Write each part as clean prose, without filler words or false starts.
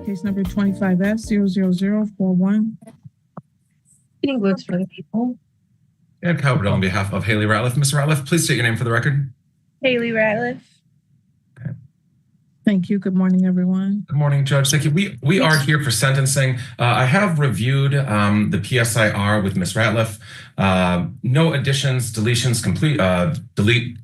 Case number 25S00041. Getting votes for the people. And Calvert on behalf of Haley Rattliff. Ms. Rattliff, please state your name for the record. Haley Rattliff. Okay. Thank you. Good morning, everyone. Good morning, Judge. Thank you. We are here for sentencing. I have reviewed the PSIR with Ms. Rattliff. No additions, deletions, delete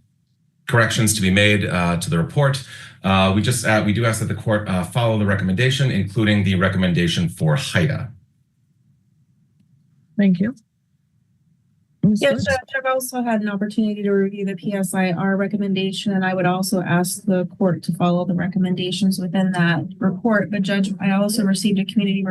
corrections to be made to the report. We do ask that the court follow the recommendation, including the recommendation for HIDA. Thank you. Yes, Judge, I've also had an opportunity to review the PSIR recommendation, and I would also ask the court to follow the recommendations within that report. But Judge, I also received a community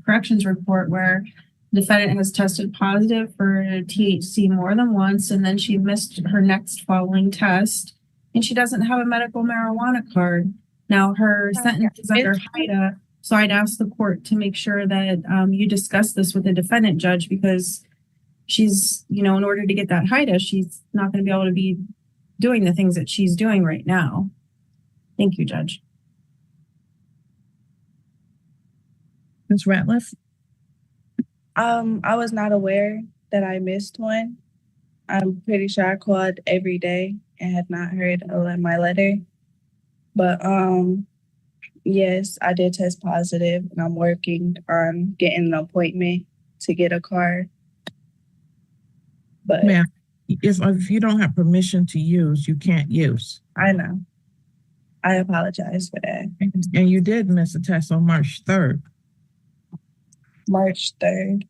corrections report where the defendant has tested positive for THC more than once, and then she missed her next following test, and she doesn't have a medical marijuana card. Now her sentence is under HIDA, so I'd ask the court to make sure that you discuss this with the defendant, Judge, because she's, in order to get that HIDA, she's not going to be able to be doing the things that she's doing right now. Thank you, Judge. Ms. Rattliff? I was not aware that I missed one. I'm pretty sure I called every day and had not heard my letter. But yes, I did test positive, and I'm working on getting an appointment to get a card. But Ma'am, if you don't have permission to use, you can't use. I know. I apologize for that. And you did miss a test on March 3rd. March 3rd.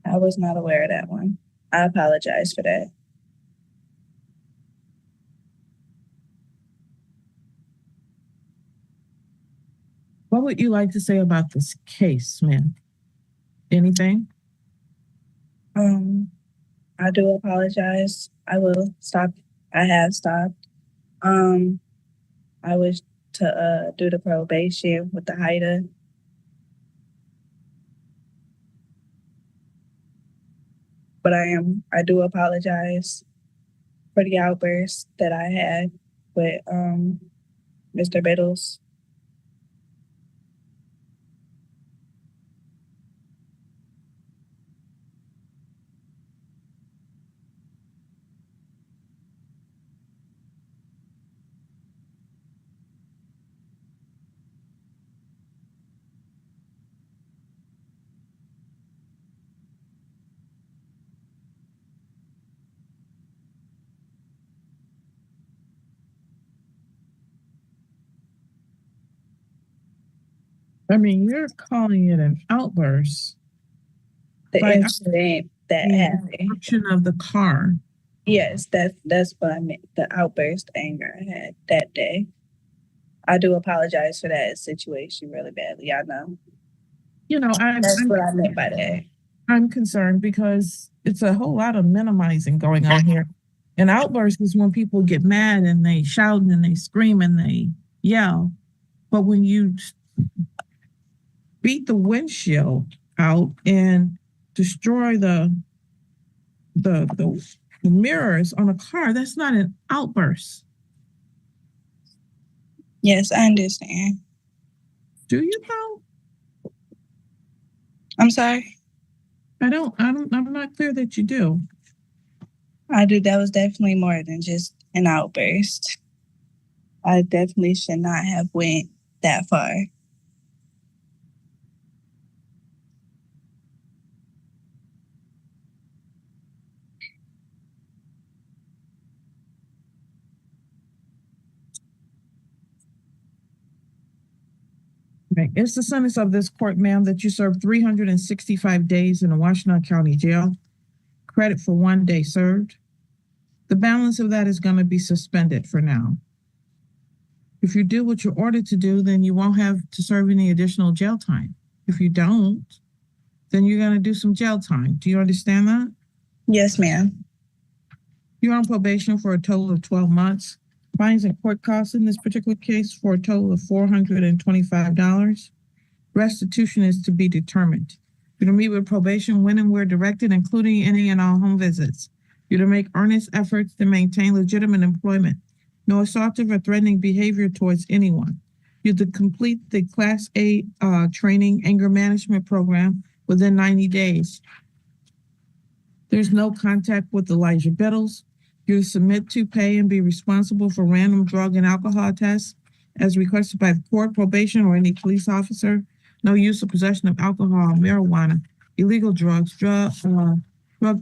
I was not aware of that one. I apologize for that. What would you like to say about this case, ma'am? Anything? I do apologize. I will stop. I have stopped. I wish to do the probation with the HIDA. But I do apologize for the outburst that I had with Mr. Biddles. I mean, you're calling it an outburst. The incident that happened. Destruction of the car. Yes, that's what I meant. The outburst anger I had that day. I do apologize for that situation really badly. I know. That's what I meant by that. I'm concerned because it's a whole lot of minimizing going on here. An outburst is when people get mad and they shout and they scream and they yell. But when you beat the windshield out and destroy the mirrors on a car, that's not an outburst. Yes, I understand. Do you know? I'm sorry? I'm not clear that you do. I do. That was definitely more than just an outburst. I definitely should not have went that far. Okay. It's the sentence of this court, ma'am, that you serve 365 days in a Washtenaw County jail. Credit for 1 day served. The balance of that is going to be suspended for now. If you do what you're ordered to do, then you won't have to serve any additional jail time. If you don't, then you're going to do some jail time. Do you understand that? Yes, ma'am. You're on probation for a total of 12 months. Fines and court costs in this particular case for a total of $425. Restitution is to be determined. You're to meet with probation when and where directed, including any and all home visits. You're to make earnest efforts to maintain legitimate employment no assaultive or threatening behavior towards anyone. You have to complete the Class A training anger management program within 90 days. There's no contact with Elijah Biddles. You submit to, pay, and be responsible for random drug and alcohol tests as requested by the court, probation, or any police officer. No use or possession of alcohol, marijuana, illegal drugs, drug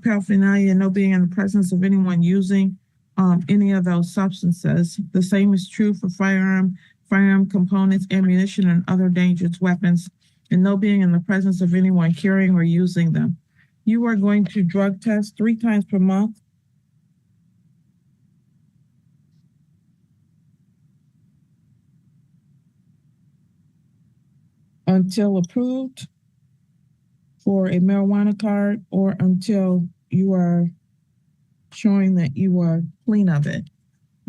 paraphernalia, no being in the presence of anyone using any of those substances. The same is true for firearm components, ammunition, and other dangerous weapons, and no being in the presence of anyone carrying or using them. You are going to drug test 3 times per month. Until approved for a marijuana card or until you are showing that you are clean of it.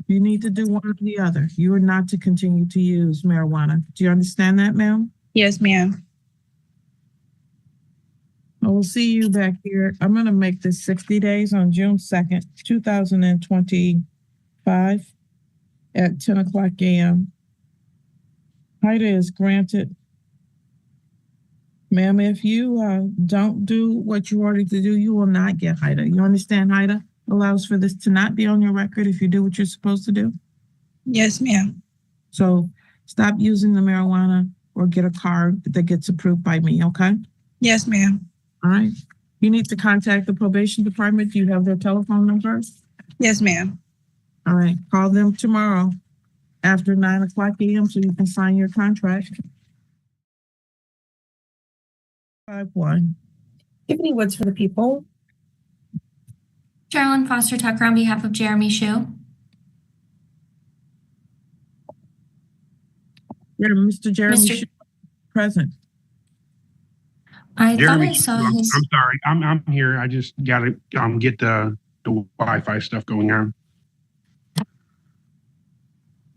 You need to do one or the other. You are not to continue to use marijuana. Do you understand that, ma'am? Yes, ma'am. I will see you back here. I'm going to make this 60 days on June 2nd, 2025 at 10 o'clock a.m. HIDA is granted. Ma'am, if you don't do what you ordered to do, you will not get HIDA. You understand HIDA allows for this to not be on your record if you do what you're supposed to do? Yes, ma'am. So stop using the marijuana or get a card that gets approved by me, okay? Yes, ma'am. All right. You need to contact the probation department. Do you have their telephone numbers? Yes, ma'am. All right. Call them tomorrow after 9 o'clock a.m. so you can sign your contract. 5-1. Tiffany Woods for the people. Carolyn Foster Tucker on behalf of Jeremy Shu. Yeah, Mr. Jeremy Shu, present. I Jeremy, thought I saw his. I'm sorry. I'm here. I just gotta get the Wi-Fi stuff going on.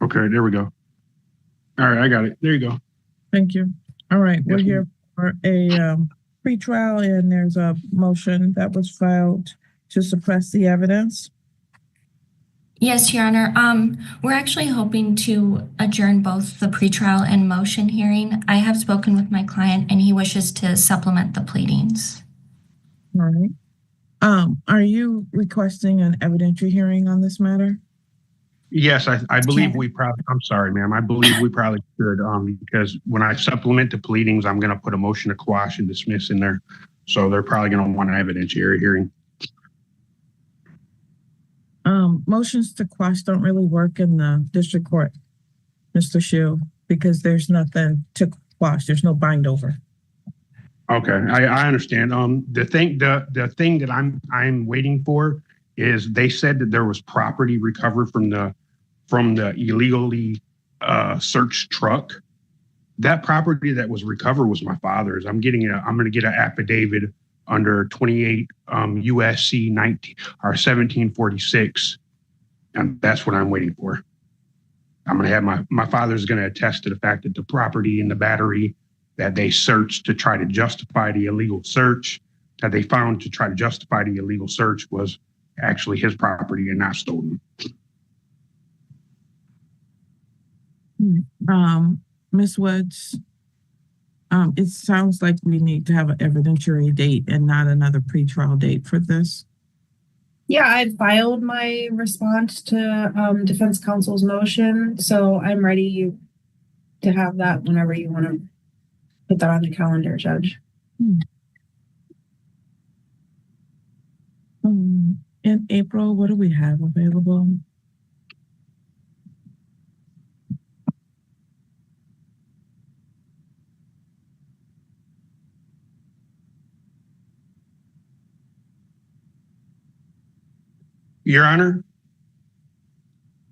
Okay, there we go. All right, I got it. There you go. Thank you. All right, we're Yes, here for a pretrial, and there's a motion that was filed to suppress the evidence. Yes, Your Honor. We're actually hoping to adjourn both the pretrial and motion hearing. I have spoken with my client and he wishes to supplement the pleadings. All right. Are you requesting an evidentiary hearing on this matter? Yes, I believe we probably. I'm sorry, ma'am. I believe we probably should. Because when I supplement the pleadings, I'm going to put a motion to quash and dismiss in there. So they're probably going to want an evidentiary hearing. Motions to quash don't really work in the district court, Mr. Shu, because there's nothing to quash. There's no bind over. Okay, I understand. The thing that I'm waiting for is they said that there was property recovered from the illegally searched truck. That property that was recovered was my father's. I'm going to get an affidavit under 28 USC 1746, and that's what I'm waiting for. I'm going to have my father's going to attest to the fact that the property in the battery that they searched to try to justify the illegal search, that they found to try to justify the illegal search, was actually his property and not stolen. Ms. Woods, it sounds like we need to have an evidentiary date and not another pretrial date for this. Yeah, I filed my response to defense counsel's motion, so I'm ready to have that whenever you want to put that on the calendar, Judge. In April, what do we have available? Your Honor,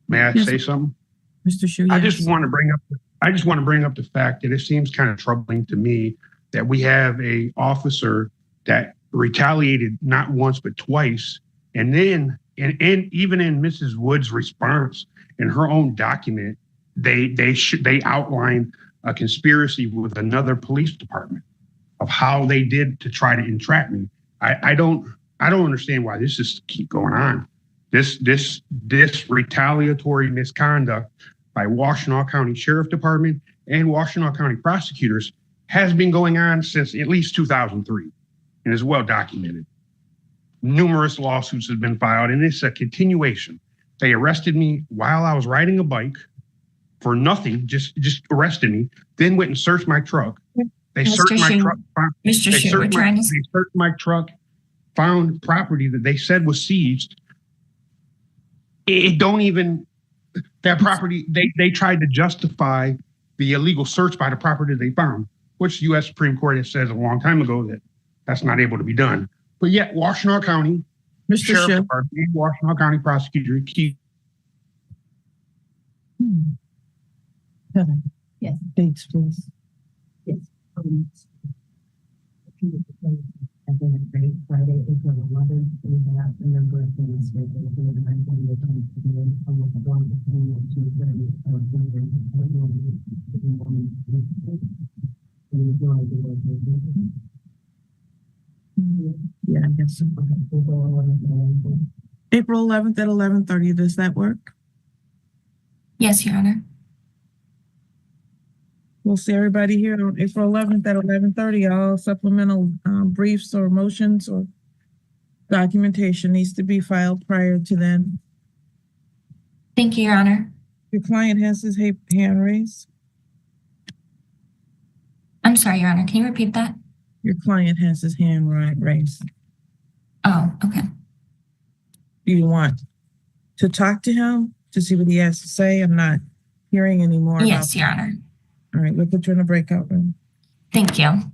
may I Yes. say something? Mr. Shu, I yes. just want to bring up the fact that it seems kind of troubling to me that we have a officer that retaliated not once but twice, and then and even in Mrs. Wood's response in her own document, they outline a conspiracy with another police department of how they did to try to entrap me. I don't understand why this is keep going on. This retaliatory misconduct by Washtenaw County Sheriff Department and Washtenaw County prosecutors has been going on since at least 2003 and is well documented. Numerous lawsuits have been filed, and it's a continuation. They arrested me while I was riding a bike for nothing, just arrested me, then went and searched my truck. They searched my truck. Mr. Shu, we're trying to. They searched my truck, found property that they said was seized. It don't even, that property, they tried to justify the illegal search by the property they found, which the U.S. Supreme Court has said a long time ago that that's not able to be done. But yet, Washtenaw County Mr. Sheriff's Shu. Department and Washtenaw County Prosecutor keep. Heather, Yes. dates, please. Yes. Friday, April 11th, we have a number of things with the Yeah, I guess so. April 11th at 11:30, does that work? Yes, Your Honor. We'll see everybody here on April 11th at 11:30. All supplemental briefs or motions or documentation needs to be filed prior to then. Thank you, Your Honor. Your client has his hand raised. I'm sorry, Your Honor. Can you repeat that? Your client has his hand raised. Oh, okay. Do you want to talk to him to see what he has to say? I'm not hearing any more. Yes, Your Honor. All right, we'll put you in a breakout room. Thank you.